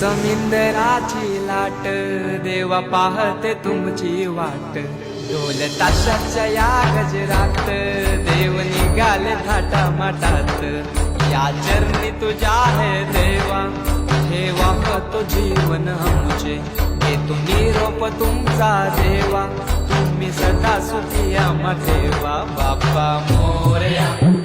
समिंदराची लाट देवा पाहते तुमची वाट ढोल ताशाच्या या गजरात देव निघाले थाटा माटात या चरणी तुझ्या है देवा ठेवा तो जीवन आमचे घेतो निरोप तुमचा देवा तुम्ही सदा सुखी आम्हा ठेवा बाप्पा मोरया।